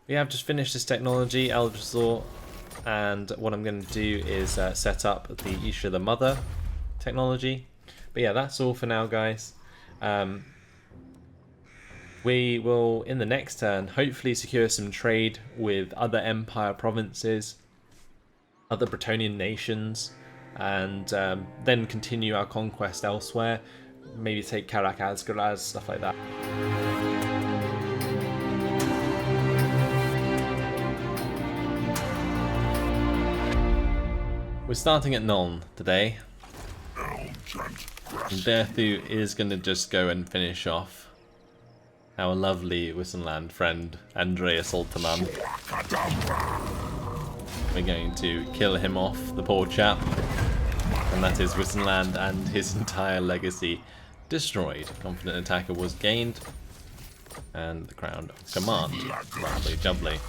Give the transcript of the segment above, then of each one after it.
We have just finished this technology, Eldritch Resort, and what I'm going to do is set up the Isha the Mother technology. But yeah, that's all for now, guys. We will, in the next turn, hopefully secure some trade with other Empire provinces, other Bretonnian nations, and then continue our conquest elsewhere. Maybe take Argwylon, stuff like that. We're starting at Nuln today. Durthu is going to just go and finish off our lovely Wissenland friend, Andreas Altaman. We're going to kill him off, the poor chap. And that is Wissenland and his entire legacy destroyed. Confident attacker was gained. And the crown of command. Lovely jubbly.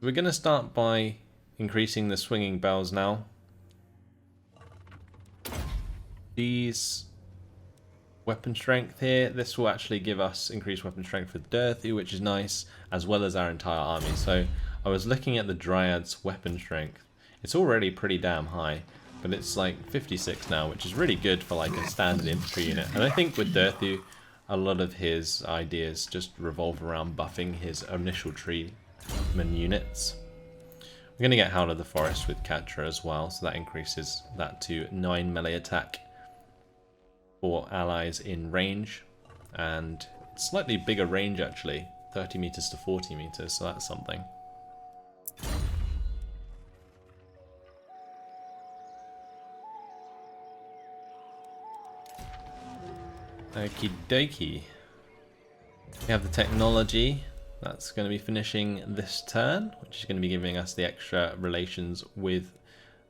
We're going to start by increasing the swinging bells now. These weapon strength here, this will actually give us increased weapon strength for Durthu, which is nice, as well as our entire army. So I was looking at the Dryad's weapon strength. It's already pretty damn high, but it's like 56 now, which is really good for like a standard infantry unit. And I think with Durthu, a lot of his ideas just revolve around buffing his initial treeman units. We're going to get Hound of the Forest with Katra as well, so that increases that to 9 melee attack for allies in range, and slightly bigger range actually, 30 meters to 40 meters, so that's something. Okie dokie. We have the technology. That's going to be finishing this turn, which is going to be giving us the extra relations with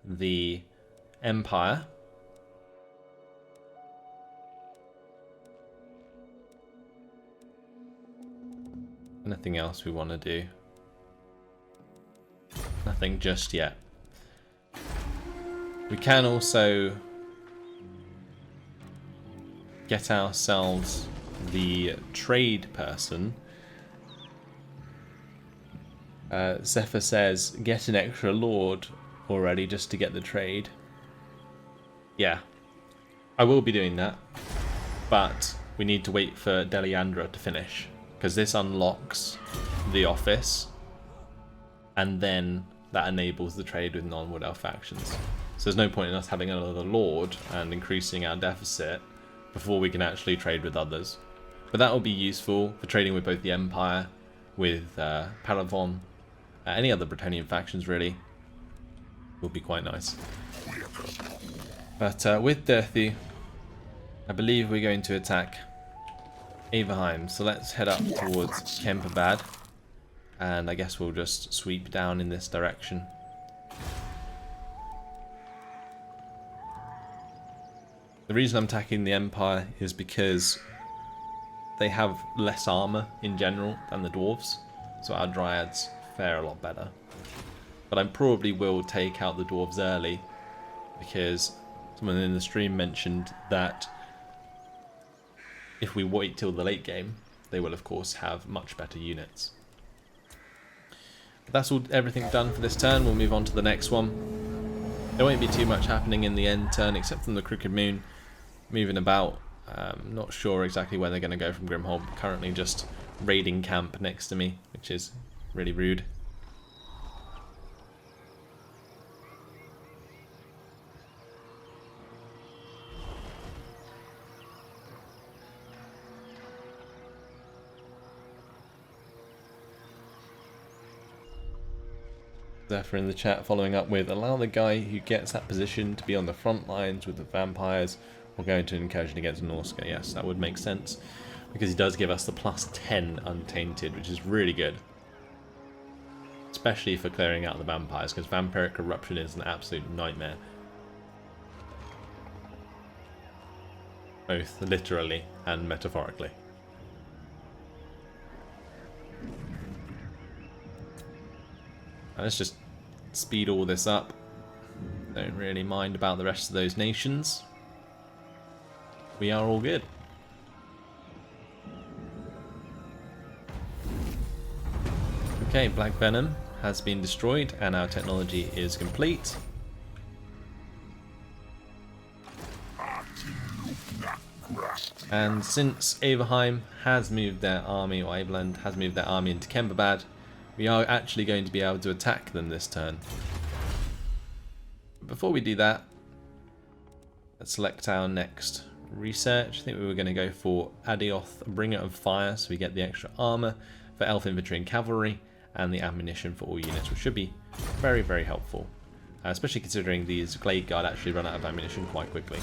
the Empire. Anything else we want to do? Nothing just yet. We can also get ourselves the trade person. Zephyr says, get an extra lord already just to get the trade. Yeah, I will be doing that, but we need to wait for Deliandra to finish, because this unlocks the office, and then that enables the trade with non-Wood Elf factions. So there's no point in us having another lord and increasing our deficit before we can actually trade with others. But that will be useful for trading with both the Empire, with Paravon, any other Bretonnian factions really. Will be quite nice. But with Durthu, I believe we're going to attack Averheim. So let's head up towards Kemperbad, and I guess we'll just sweep down in this direction. The reason I'm attacking the Empire is because they have less armor in general than the dwarves, so our Dryads fare a lot better. But I probably will take out the dwarves early, because someone in the stream mentioned that if we wait till the late game, they will of course have much better units. But that's everything done for this turn. We'll move on to the next one. There won't be too much happening in the end turn, except from the Crooked Moon moving about. Not sure exactly where they're going to go from Grimhold. Currently just raiding camp next to me, which is really rude. Zephyr in the chat following up with, allow the guy who gets that position to be on the front lines with the vampires or go into an incursion against Norska. Yes, that would make sense, because he does give us the +10 untainted, which is really good. Especially for clearing out the vampires, because vampiric corruption is an absolute nightmare. Both literally and metaphorically. Let's just speed all this up. Don't really mind about the rest of those nations. We are all good. Okay, Black Venom has been destroyed and our technology is complete. And since Averheim has moved their army, or Averland has moved their army into Kemperbad, we are actually going to be able to attack them this turn. Before we do that, let's select our next research. I think we were going to go for Adioth, Bringer of Fire, so we get the extra armor for elf infantry and cavalry, and the ammunition for all units, which should be very, very helpful. Especially considering these Glade Guard actually run out of ammunition quite quickly.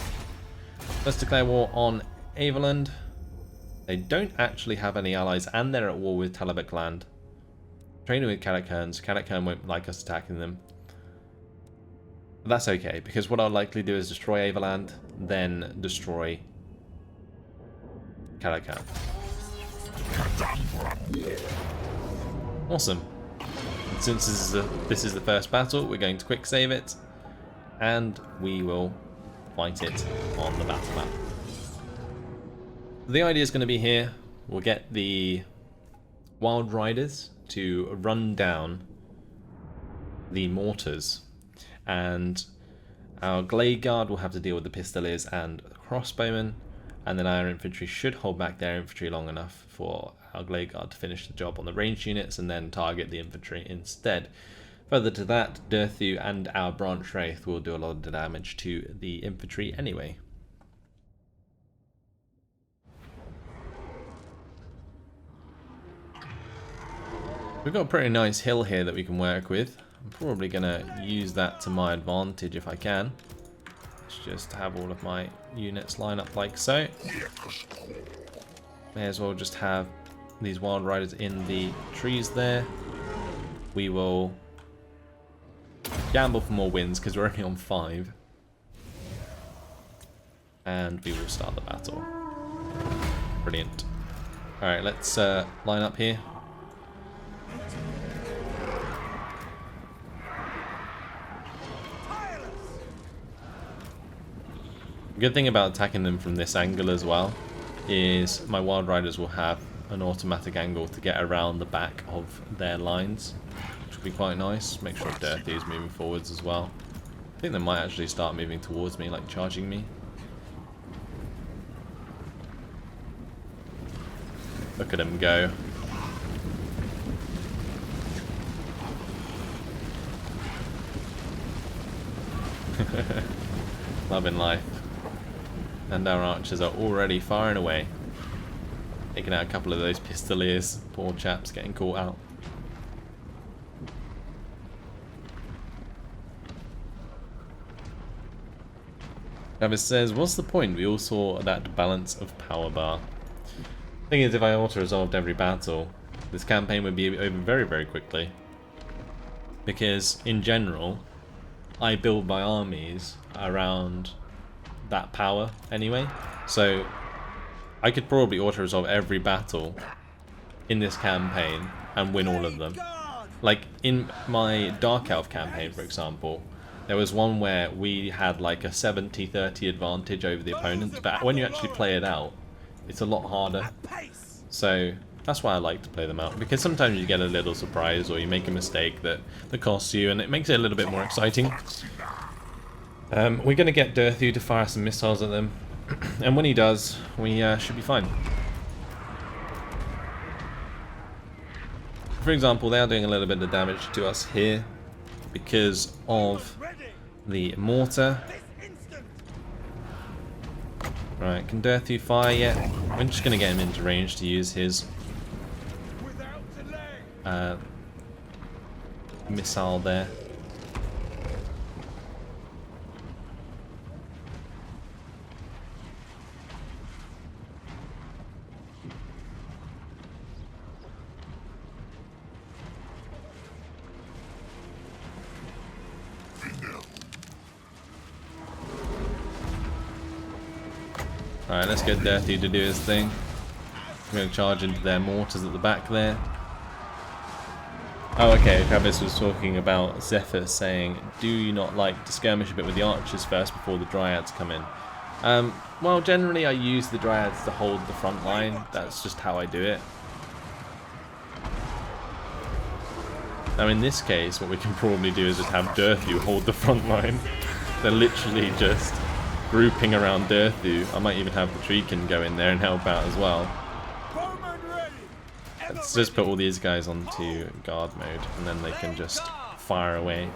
Let's declare war on Averland. They don't actually have any allies, and they're at war with Talabek land. Training with Karakherns. Karakherns won't like us attacking them. But that's okay, because what I'll likely do is destroy Averland, then destroy Karakherns. Awesome. And since this is the first battle, we're going to quick save it, and we will fight it on the battle map. The idea is going to be here, we'll get the Wild Riders to run down the mortars, and our Glade Guard will have to deal with the Pistoliers and crossbowmen, and then our infantry should hold back their infantry long enough for our Glade Guard to finish the job on the ranged units and then target the infantry instead. Further to that, Durthu and our Branch Wraith will do a lot of the damage to the infantry anyway. We've got a pretty nice hill here that we can work with. I'm probably going to use that to my advantage if I can. Let's just have all of my units line up like so. May as well just have these Wild Riders in the trees there. We will gamble for more wins because we're only on 5. And we will start the battle. Brilliant. Alright, let's line up here. The good thing about attacking them from this angle as well is my Wild Riders will have an automatic angle to get around the back of their lines, which will be quite nice. Make sure Durthu is moving forwards as well. I think they might actually start moving towards me, like charging me. Look at them go. Loving life. And our archers are already firing away. Taking out a couple of those Pistoliers. Poor chaps getting caught out. Travis says, what's the point? We all saw that balance of power bar. Thing is, if I auto-resolved every battle, this campaign would be over very, very quickly. Because, in general, I build my armies around that power anyway, so I could probably auto-resolve every battle in this campaign and win all of them. Like in my Dark Elf campaign, for example, there was one where we had like a 70-30 advantage over the opponents, but when you actually play it out, it's a lot harder. So that's why I like to play them out, because sometimes you get a little surprise or you make a mistake that costs you, and it makes it a little bit more exciting. We're going to get Durthu to fire some missiles at them, and when he does, we should be fine. For example, they are doing a little bit of damage to us here because of the mortar. Right, can Durthu fire yet? We're just going to get him into range to use his missile there. Alright, let's get Durthu to do his thing. I'm going to charge into their mortars at the back there. Oh, okay, Travis was talking about Zephyr saying, do you not like to skirmish a bit with the archers first before the Dryads come in? Well, generally I use the Dryads to hold the front line. That's just how I do it. Now in this case, what we can probably do is just have Durthu hold the front line. They're literally just grouping around Durthu. I might even have the Treekin go in there and help out as well. Let's just put all these guys onto guard mode, and then they can just fire away.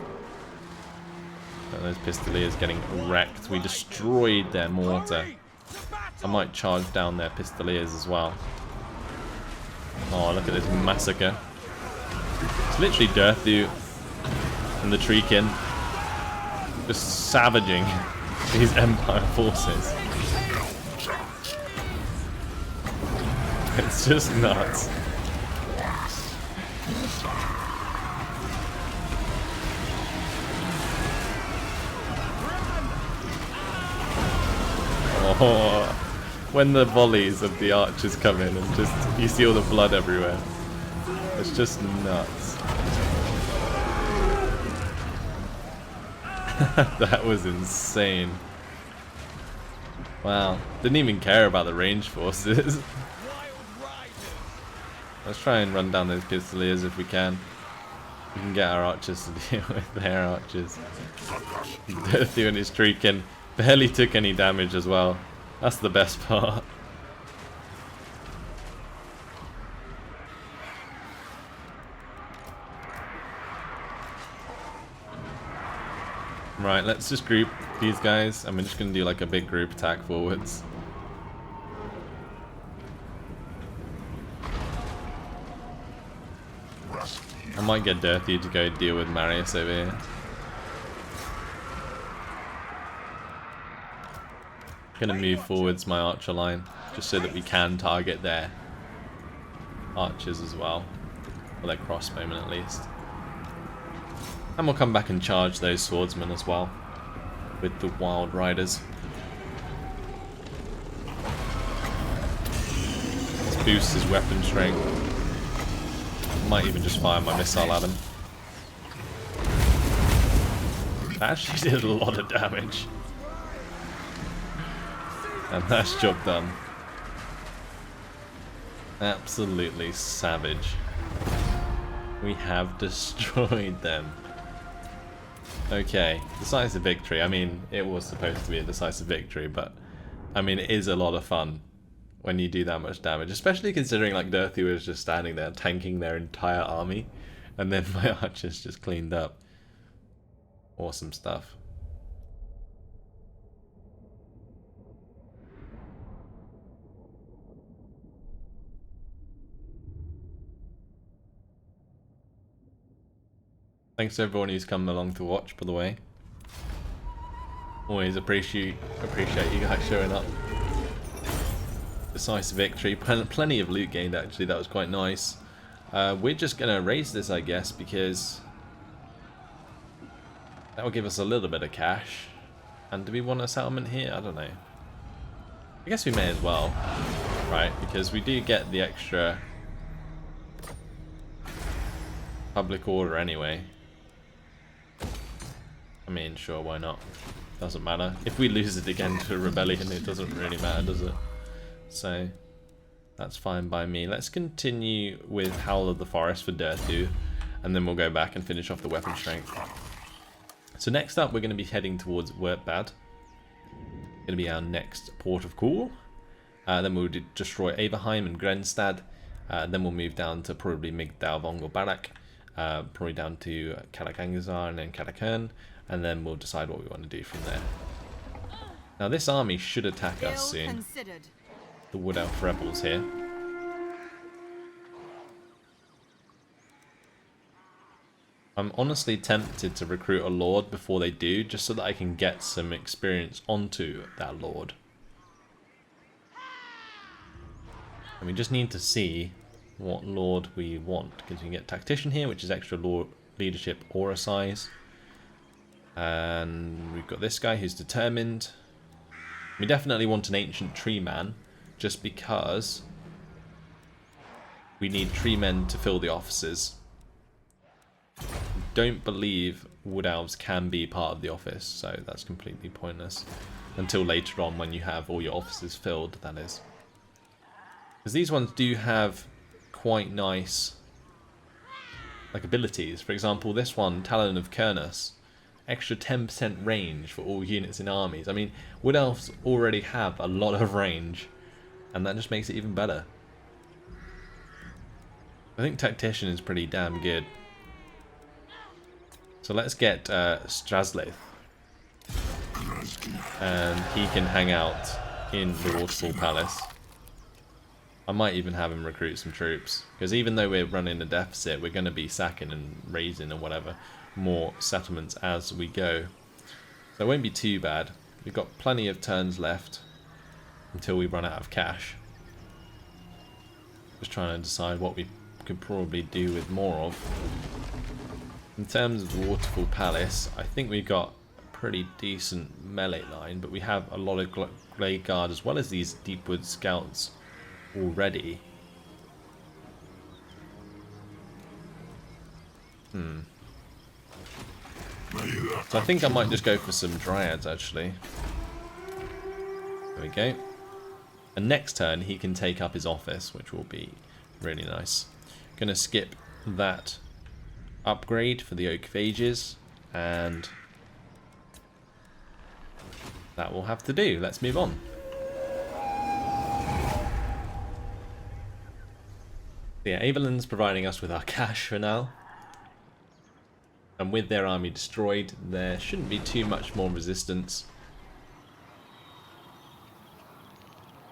And those Pistoliers getting wrecked. We destroyed their mortar. I might charge down their Pistoliers as well. Oh, look at this massacre. It's literally Durthu and the Treekin just savaging these Empire forces. It's just nuts. Oh, when the volleys of the archers come in and just you see all the blood everywhere. It's just nuts. That was insane. Wow. Didn't even care about the range forces. Let's try and run down those Pistoliers if we can. We can get our archers to deal with their archers. Durthu and his Treekin barely took any damage as well. That's the best part. Right, let's just group these guys, and we're just going to do like a big group attack forwards. I might get Durthu to go deal with Marius over here. I'm going to move forwards my archer line, just so that we can target their archers as well, or their crossbowmen at least. And we'll come back and charge those swordsmen as well, with the Wild Riders. Let's boost his weapon strength. Might even just fire my missile at him. That actually did a lot of damage. And that's job done. Absolutely savage. We have destroyed them. Okay, decisive victory. I mean, it was supposed to be a decisive victory, but I mean, it is a lot of fun when you do that much damage, especially considering like Durthu was just standing there tanking their entire army, and then my archers just cleaned up. Awesome stuff. Thanks to everyone who's come along to watch, by the way. Always appreciate you guys showing up. Decisive victory. Plenty of loot gained, actually. That was quite nice. We're just going to raise this, I guess, because that will give us a little bit of cash. And do we want a settlement here? I don't know. I guess we may as well, right? Because we do get the extra public order anyway. I mean, sure, why not? Doesn't matter. If we lose it again to a rebellion, it doesn't really matter, does it? So, that's fine by me. Let's continue with Howl of the Forest for Durthu, and then we'll go back and finish off the weapon strength. So next up, we're going to be heading towards Wertbad. Going to be our next port of call. Then we'll destroy Averheim and Grenstad. Then we'll move down to probably Migdalvong or Barak. Probably down to Kalakangazar and then Kalakern. And then we'll decide what we want to do from there. Now this army should attack us soon. The Wood Elf rebels here. I'm honestly tempted to recruit a lord before they do, just so that I can get some experience onto that lord. And we just need to see what lord we want, because we can get tactician here, which is extra lord leadership aura size. And we've got this guy who's determined. We definitely want an ancient tree man, just because we need tree men to fill the offices. Don't believe wood elves can be part of the office, so that's completely pointless until later on when you have all your offices filled, that is. Because these ones do have quite nice like abilities. For example, this one, Talon of Kernus, extra 10% range for all units in armies. I mean, Wood Elves already have a lot of range, and that just makes it even better. I think Tactician is pretty damn good. So let's get Straslaith. And he can hang out in the Waterfall Palace. I might even have him recruit some troops, because even though we're running a deficit, we're going to be sacking and raising or whatever more settlements as we go. So it won't be too bad. We've got plenty of turns left until we run out of cash. Just trying to decide what we could probably do with more of. In terms of the Waterfall Palace, I think we've got a pretty decent melee line, but we have a lot of Grey Guard as well as these Deepwood Scouts already. So I think I might just go for some Dryads actually. There we go. And next turn he can take up his office, which will be really nice. Gonna skip that upgrade for the Oak of Ages, and that will have to do. Let's move on. Yeah, Averland's providing us with our cash for now. And with their army destroyed, there shouldn't be too much more resistance.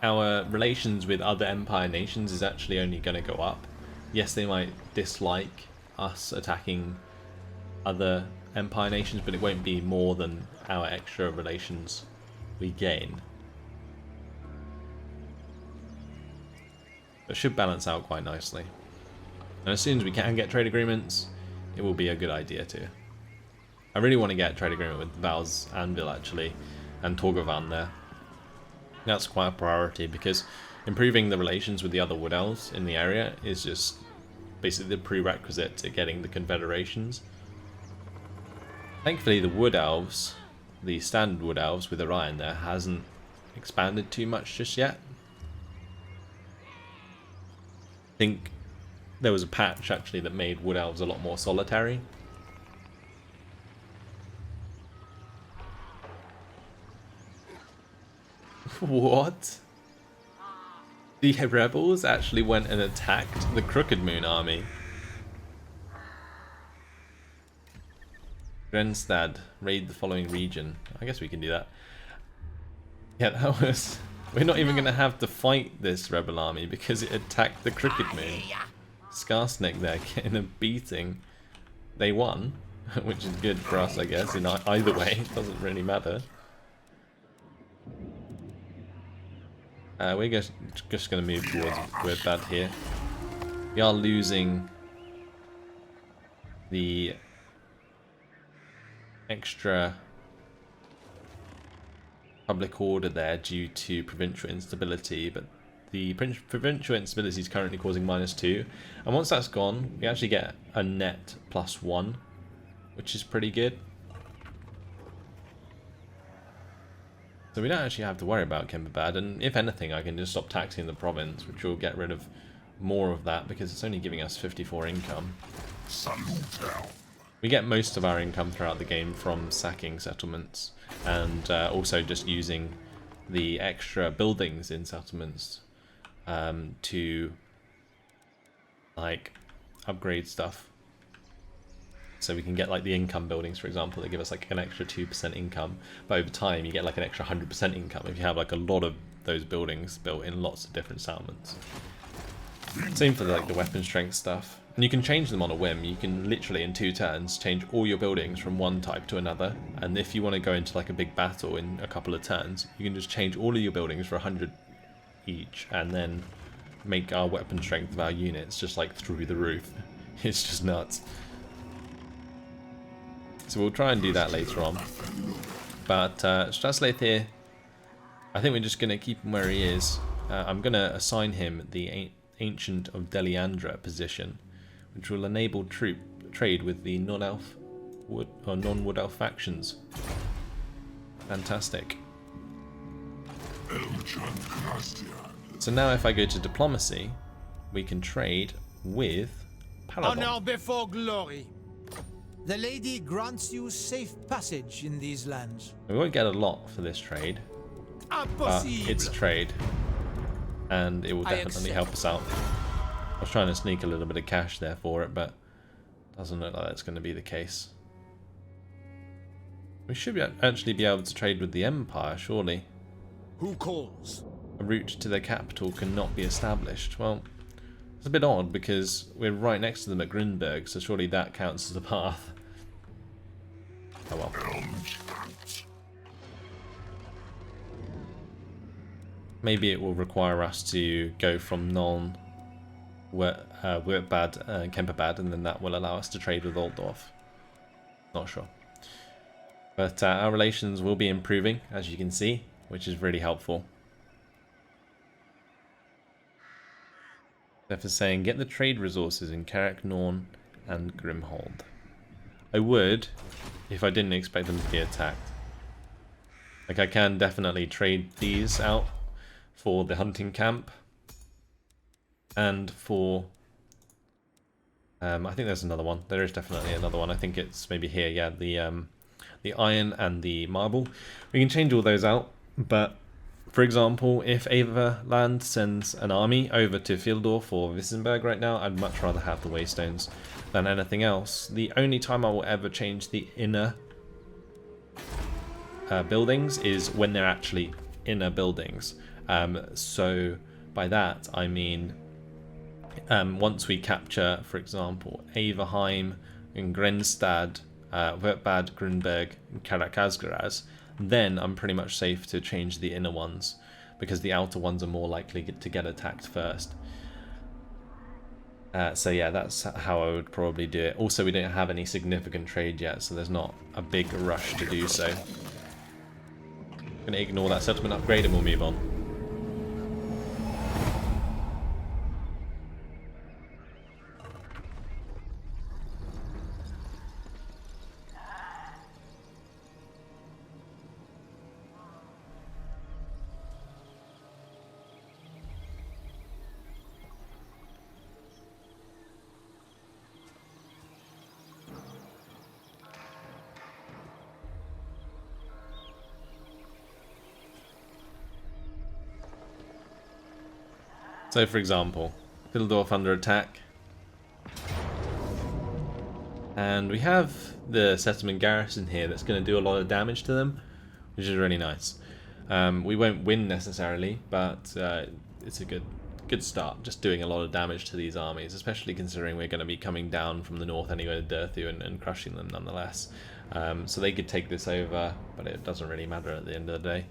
Our relations with other Empire nations is actually only going to go up. Yes, they might dislike us attacking other Empire nations, but it won't be more than our extra relations we gain. It should balance out quite nicely. And as soon as we can get trade agreements, it will be a good idea too. I really want to get a trade agreement with Val's Anvil actually, and Torgovan there. That's quite a priority, because improving the relations with the other Wood Elves in the area is just basically the prerequisite to getting the confederations. Thankfully the Wood Elves, the standard Wood Elves with Orion there, hasn't expanded too much just yet. I think there was a patch actually that made Wood Elves a lot more solitary. What? The rebels actually went and attacked the Crooked Moon army. Grenstad, raid the following region. I guess we can do that. Yeah, that was... We're not even going to have to fight this rebel army because it attacked the Crooked Moon. Skarsnik there getting a beating. They won, which is good for us, I guess. In either way, it doesn't really matter. We're just going to move towards Wirbad here. We are losing the extra public order there due to provincial instability, but the provincial instability is currently causing -2, and once that's gone we actually get a net +1, which is pretty good. So we don't actually have to worry about Kemperbad, and if anything I can just stop taxing the province, which will get rid of more of that because it's only giving us 54 income. We get most of our income throughout the game from sacking settlements, and also just using the extra buildings in settlements to like upgrade stuff. So we can get like the income buildings, for example, that give us like an extra 2% income, but over time you get like an extra 100% income if you have like a lot of those buildings built in lots of different settlements. Same for like the weapon strength stuff. And you can change them on a whim. You can literally in 2 turns change all your buildings from one type to another, and if you want to go into like a big battle in a couple of turns, you can just change all of your buildings for 100 each, and then make our weapon strength of our units just like through the roof. It's just nuts. So we'll try and do that later on. But Straslaith here, I think we're just going to keep him where he is. I'm going to assign him the Ancient of Deliandra position, which will enable trade with the non-elf or non-wood elf factions. Fantastic. So now if I go to diplomacy, we can trade with paladin. Honor before glory. The lady grants you safe passage in these lands. We won't get a lot for this trade, but Impossible. it's a trade, and it will I definitely accept. help us out. I was trying to sneak a little bit of cash there for it, but doesn't look like that's going to be the case. We should actually be able to trade with the Empire, surely. Who calls? A route to their capital cannot be established. Well, it's a bit odd because we're right next to them at Grinberg, so surely that counts as a path. Oh well. Maybe it will require us to go from Nuln, Wurtbad, and Kemperbad, and then that will allow us to trade with Altdorf. Not sure. But our relations will be improving, as you can see, which is really helpful. They're saying, get the trade resources in Carrick, Norn, and Grimhold. I would, if I didn't expect them to be attacked. Like, I can definitely trade these out for the hunting camp. And for... I think there's another one. There is definitely another one. I think it's maybe here, yeah, the iron and the marble. We can change all those out, but for example, if Averland sends an army over to Fieldorf or Wissenberg right now, I'd much rather have the Waystones than anything else. The only time I will ever change the inner buildings is when they're actually inner buildings. So by that I mean once we capture, for example, Averheim and Grenstad, Wurtbad, Grunberg, and Karakazgaraz, then I'm pretty much safe to change the inner ones, because the outer ones are more likely to get attacked first. So yeah, that's how I would probably do it. Also, we don't have any significant trade yet, so there's not a big rush to do so. I'm going to ignore that settlement upgrade and we'll move on. So for example, Fieldorf under attack. And we have the settlement garrison here that's going to do a lot of damage to them, which is really nice. We won't win necessarily, but it's a good start, just doing a lot of damage to these armies, especially considering we're going to be coming down from the north anyway to Durthu and crushing them nonetheless. So they could take this over, but it doesn't really matter at the end of the day.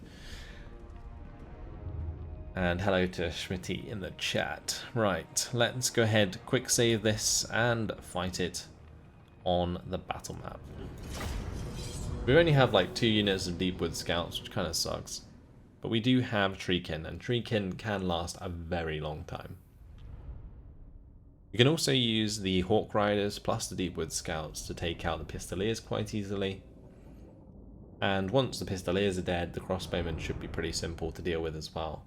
And hello to Schmitty in the chat. Right, let's go ahead, quick save this, and fight it on the battle map. We only have like 2 units of Deepwood Scouts, which kind of sucks. But we do have Treekin, and Treekin can last a very long time. You can also use the Hawk Riders plus the Deepwood Scouts to take out the Pistoliers quite easily. And once the Pistoliers are dead, the Crossbowmen should be pretty simple to deal with as well.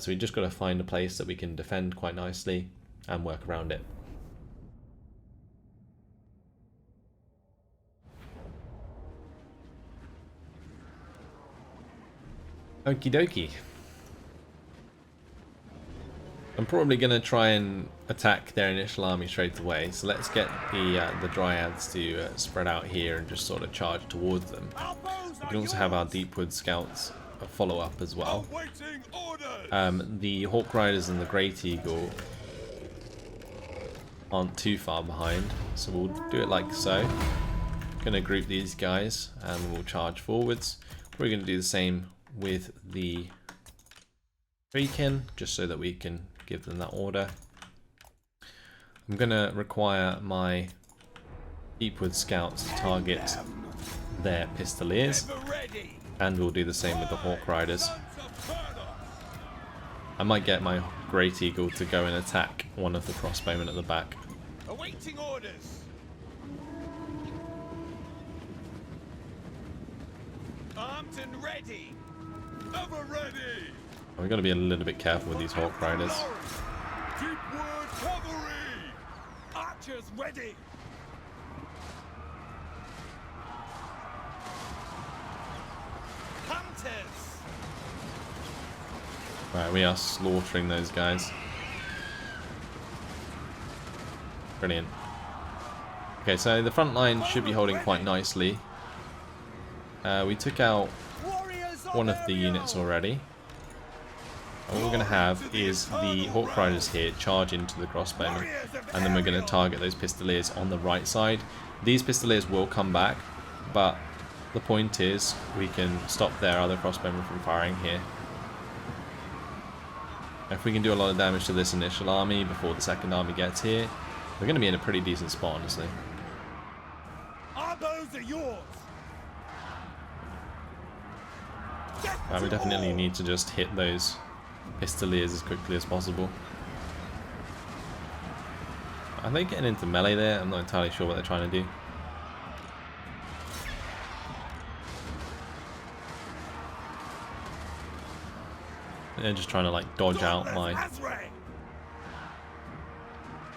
So we just got to find a place that we can defend quite nicely and work around it. Okie dokie. I'm probably going to try and attack their initial army straight away, so let's get the Dryads to spread out here and just sort of charge towards them. We can also have our Deepwood Scouts follow up as well. The Hawk Riders and the Great Eagle aren't too far behind, so we'll do it like so. Gonna group these guys and we'll charge forwards. We're gonna do the same with the Treekin, just so that we can give them that order. I'm gonna require my Deepwood Scouts to target their Pistoliers, and we'll do the same with the Hawk Riders. I might get my Great Eagle to go and attack one of the crossbowmen at the back. Awaiting orders. Armed and ready. Ever ready. We've got to be a little bit careful with these Hawk Riders. Deepwood cavalry. Archers ready. Hunters. Right, we are slaughtering those guys. Brilliant. Okay, so the front line should be holding quite nicely. We took out one of the units already. And what we're going to have is the Hawk Riders here charge into the crossbowmen, and then we're going to target those Pistoliers on the right side. These Pistoliers will come back, but the point is we can stop their other crossbowmen from firing here. If we can do a lot of damage to this initial army before the second army gets here, we're going to be in a pretty decent spot, honestly. Our bows are yours. Right, we definitely need to just hit those Pistoliers as quickly as possible. Are they getting into melee there? I'm not entirely sure what they're trying to do. They're just trying to like dodge out my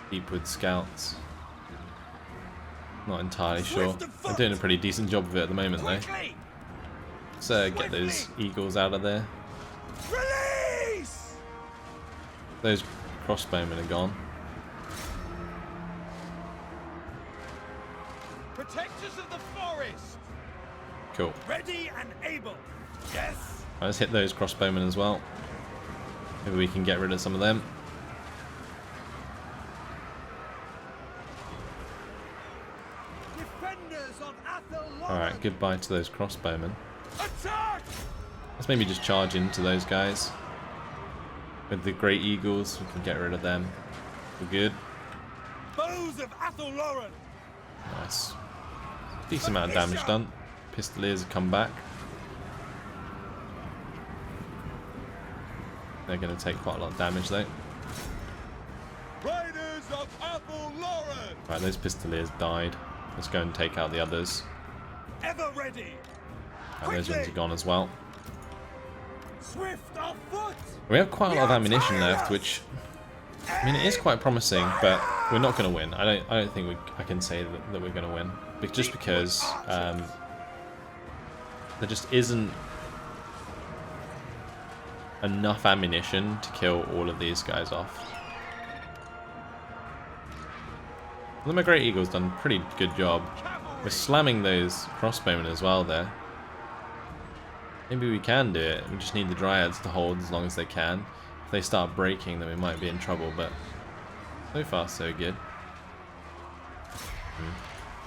Deepwood scouts. Not entirely sure. They're doing a pretty decent job of it at the moment though. So get those eagles out of there. Release! Those crossbowmen are gone. Protectors of the forest. Cool. Ready and able. Yes. Right, let's hit those crossbowmen as well. Maybe we can get rid of some of them. Alright, goodbye to those crossbowmen. Attack! Let's maybe just charge into those guys. With the Great Eagles, we can get rid of them. We're good. Bows of Athelloren. Nice. Decent amount of damage done. Pistoliers have come back. They're going to take quite a lot of damage though. Riders of Athelloren. Right, those Pistoliers died. Let's go and take out the others. Ever ready. Right, those ones are gone as well. Swift of foot. We have quite a lot of ammunition left, which, I mean, it is quite promising, but we're not going to win. I don't think I can say that we're going to win, just because there just isn't enough ammunition to kill all of these guys off. The Great Eagle's done a pretty good job. We're slamming those crossbowmen as well there. Maybe we can do it. We just need the Dryads to hold as long as they can. If they start breaking, then we might be in trouble, but so far so good.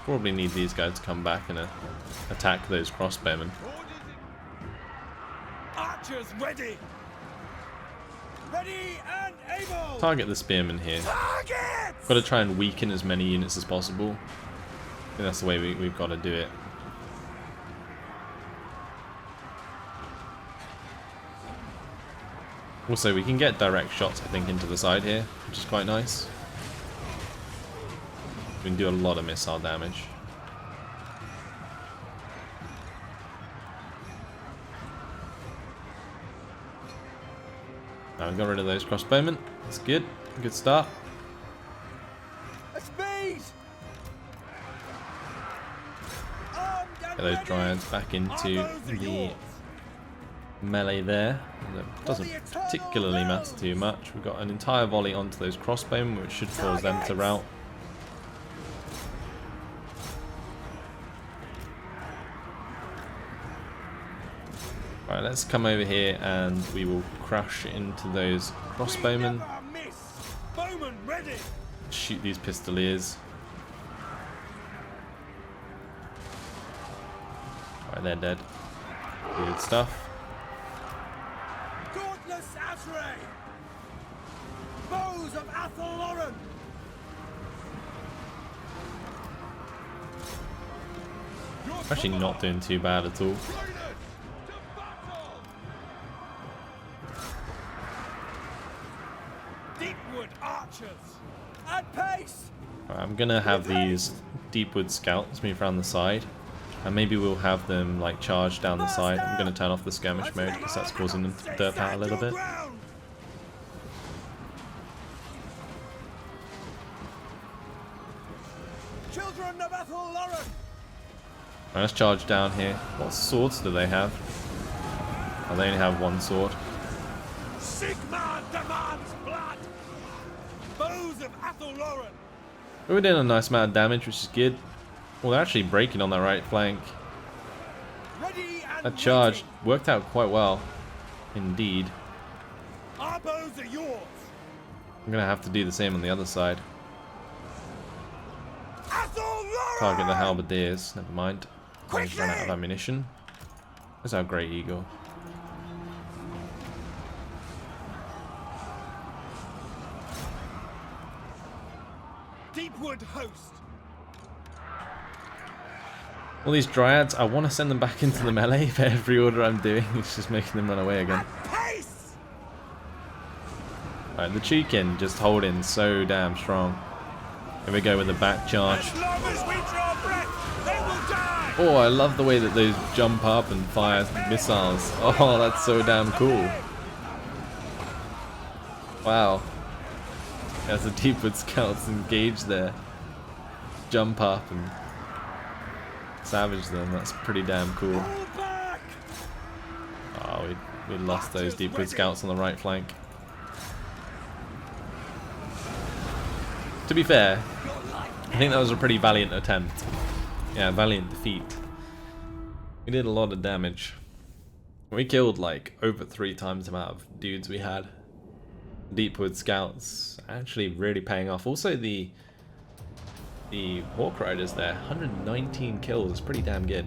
Probably need these guys to come back and attack those crossbowmen. Archers ready. Ready and able. Target the spearmen here. Targets! Got to try and weaken as many units as possible. I think that's the way we've got to do it. Also, we can get direct shots, I think, into the side here, which is quite nice. We can do a lot of missile damage. Now we got rid of those crossbowmen. That's good. Good start. A speed! Get those Dryads back into the melee there. That doesn't particularly matter too much. We've got an entire volley onto those crossbowmen, which should cause them to rout. Right, let's come over here and we will crash into those crossbowmen. Bowman ready. Shoot these Pistoliers. Right, they're dead. Good stuff. Dauntless Azray. Bows of Athelloren. Actually not doing too bad at all. Deepwood archers. At pace. Right, I'm gonna have these Deepwood scouts move around the side, and maybe we'll have them like charge down the side. I'm gonna turn off the skirmish mode because that's causing them to derp out a little bit. Children of Athelloren! Let's charge down here. What swords do they have? Oh, they only have one sword. Sigmar demands blood! Foes of Athelloren! We're doing a nice amount of damage, which is good. Well, they're actually breaking on that right flank. Ready and That charge waiting. worked out quite well. Indeed. Our bows are yours! I'm going to have to do the same on the other side. Athelloren! Target the halberdiers. Never mind. I've Quickly! run out of ammunition. There's our Great Eagle. Deepwood host! All these dryads, I want to send them back into the melee, but every order I'm doing is just making them run away again. Pace! Right, the Chicken just holding so damn strong. Here we go with the back charge. As long as we draw breath, they will die! Oh, I love the way that those jump up and fire missiles. Oh, that's so damn cool. Wow. As the Deepwood Scouts engage there. Jump up and savage them. That's pretty damn cool. Pull back! Oh, we lost those Deepwood Scouts on the right flank. To be fair, I think that was a pretty valiant attempt. Yeah, valiant defeat. We did a lot of damage. We killed like over 3 times the amount of dudes we had. Deepwood Scouts actually really paying off. Also the Hawk Riders there, 119 kills is pretty damn good.